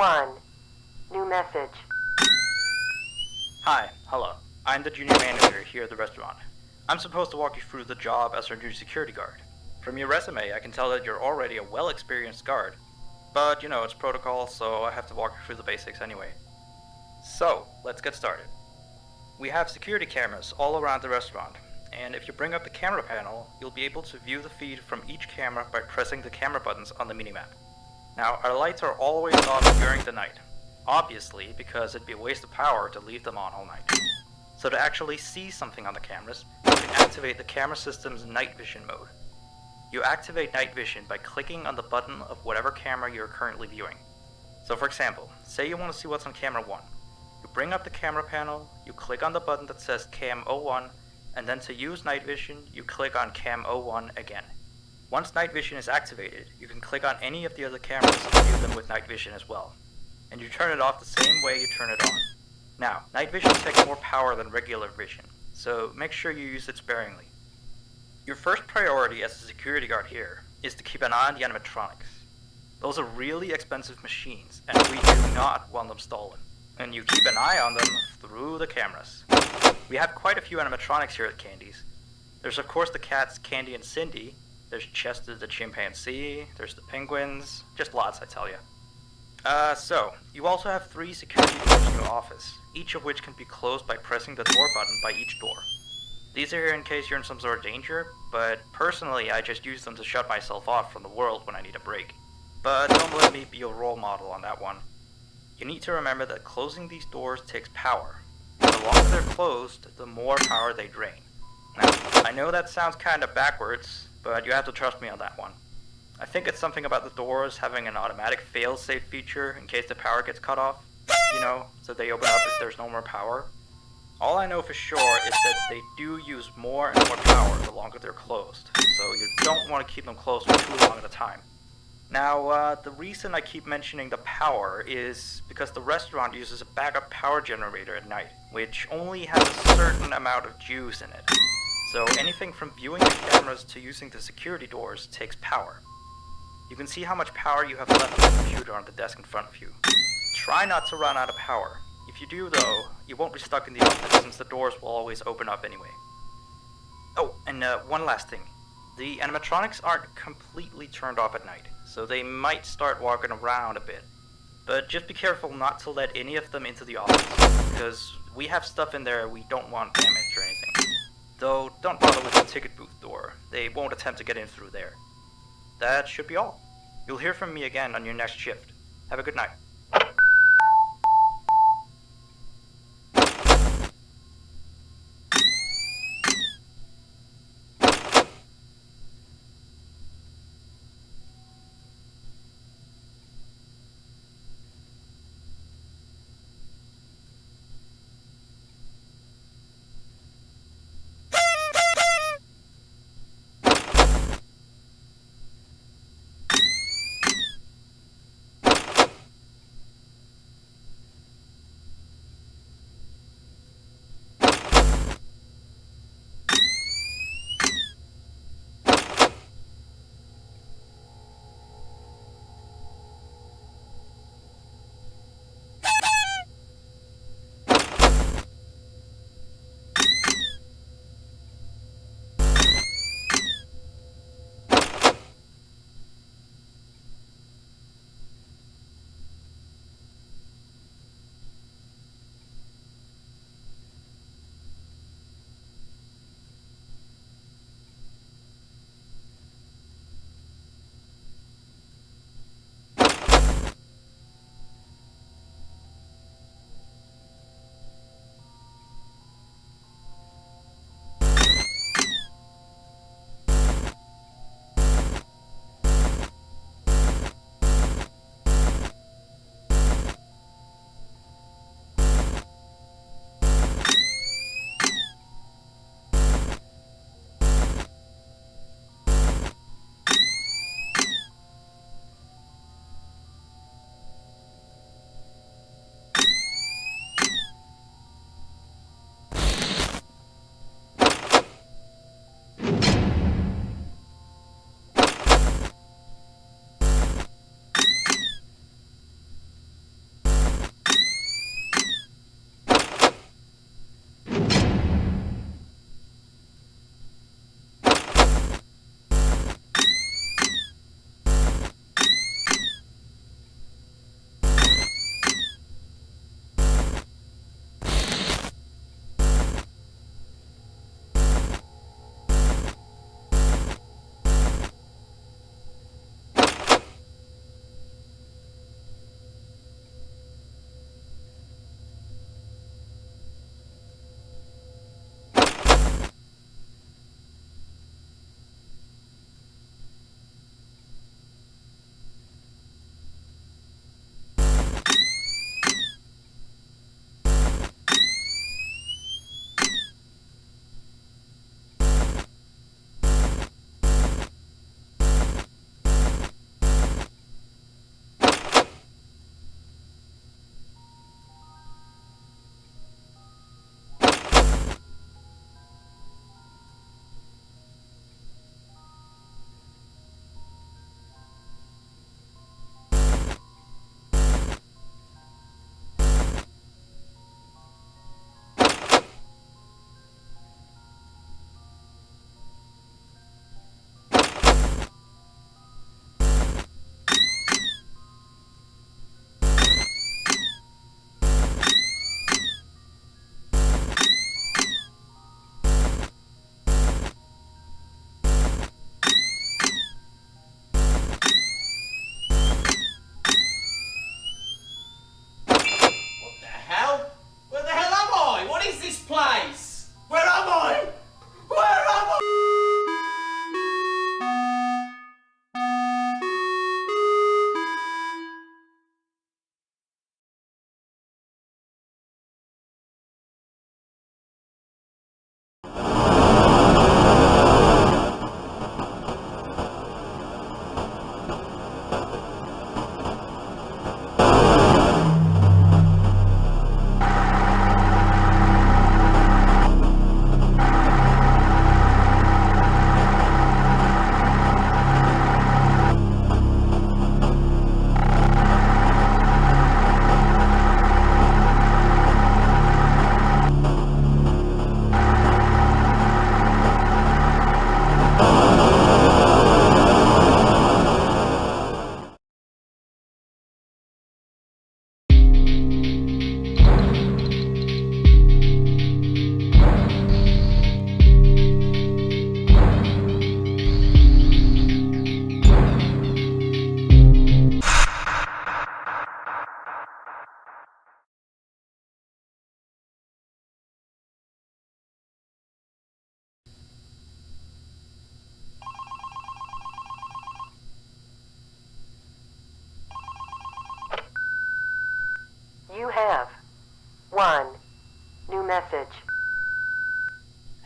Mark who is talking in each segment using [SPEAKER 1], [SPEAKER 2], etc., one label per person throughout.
[SPEAKER 1] 1. New message.
[SPEAKER 2] Hi, hello. I'm the junior manager here at the restaurant. I'm supposed to walk you through the job as our new security guard. From your resume, I can tell that you're already a well-experienced guard. But, it's protocol, so I have to walk you through the basics anyway. So, let's get started. We have security cameras all around the restaurant, and if you bring up the camera panel, you'll be able to view the feed from each camera by pressing the camera buttons on the minimap. Now, our lights are always off during the night, obviously because it'd be a waste of power to leave them on all night. So to actually see something on the cameras, you can activate the camera system's night vision mode. You activate night vision by clicking on the button of whatever camera you're currently viewing. So for example, say you want to see what's on camera 1. You bring up the camera panel, you click on the button that says Cam 01, and then to use night vision, you click on Cam 01 again. Once night vision is activated, you can click on any of the other cameras and view them with night vision as well. And you turn it off the same way you turn it on. Now, night vision takes more power than regular vision, so make sure you use it sparingly. Your first priority as a security guard here is to keep an eye on the animatronics. Those are really expensive machines, and we do not want them stolen. And you keep an eye on them through the cameras. We have quite a few animatronics here at Candy's. There's of course the cats Candy and Cindy, there's Chester the chimpanzee, there's the penguins, just lots I tell you. So, you also have 3 security doors in your office, each of which can be closed by pressing the door button by each door. These are here in case you're in some sort of danger, but personally I just use them to shut myself off from the world when I need a break. But don't let me be your role model on that one. You need to remember that closing these doors takes power. The longer they're closed, the more power they drain. Now, I know that sounds kinda backwards, but you have to trust me on that one. I think it's something about the doors having an automatic fail-safe feature in case the power gets cut off. So they open up if there's no more power. All I know for sure is that they do use more and more power the longer they're closed, so you don't want to keep them closed for too long at a time. Now, the reason I keep mentioning the power is because the restaurant uses a backup power generator at night, which only has a certain amount of juice in it. So anything from viewing the cameras to using the security doors takes power. You can see how much power you have left on the computer on the desk in front of you. Try not to run out of power. If you do though, you won't be stuck in the office since the doors will always open up anyway. Oh, and one last thing. The animatronics aren't completely turned off at night, so they might start walking around a bit. But just be careful not to let any of them into the office, because we have stuff in there we don't want damaged or anything. Though, don't bother with the ticket booth door. They won't attempt to get in through there. That should be all. You'll hear from me again on your next shift. Have a good night.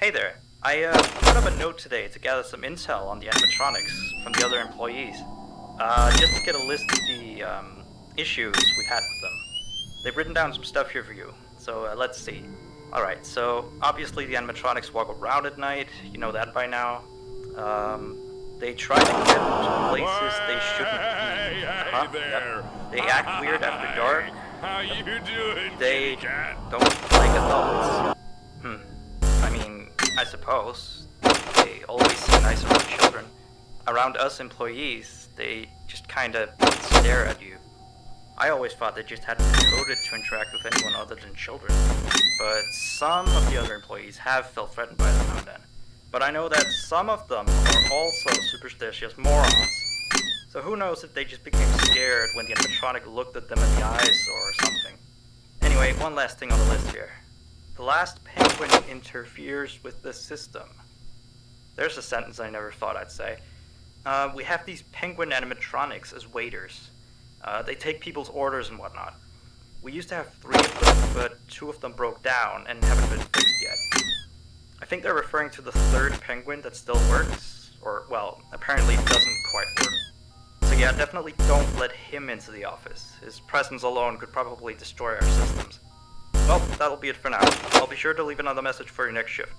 [SPEAKER 2] Hey there. I put up a note today to gather some intel on the animatronics from the other employees. Just to get a list of the issues we had with them. They've written down some stuff here for you, so let's see. Alright, so obviously the animatronics walk around at night, you know that by now. They try to get to places they shouldn't be.
[SPEAKER 3] Hey there.
[SPEAKER 2] Yep. They act weird after dark.
[SPEAKER 3] How you doing?
[SPEAKER 2] They
[SPEAKER 3] kitty cat?
[SPEAKER 2] don't like adults. I mean, I suppose. They always seem nice around children. Around us employees, they just kinda stare at you. I always thought they just hadn't been coded to interact with anyone other than children. But some of the other employees have felt threatened by them now and then. But I know that some of them are also superstitious morons. So who knows if they just became scared when the animatronic looked at them in the eyes or something. Anyway, one last thing on the list here. The last penguin interferes with the system. There's a sentence I never thought I'd say. We have these penguin animatronics as waiters. They take people's orders and whatnot. We used to have 3 of them, but 2 of them broke down and haven't been fixed yet. I think they're referring to the 3rd penguin that still works, or, well, apparently doesn't quite work. So yeah, definitely don't let him into the office. His presence alone could probably destroy our systems. Well, that'll be it for now. I'll be sure to leave another message for your next shift.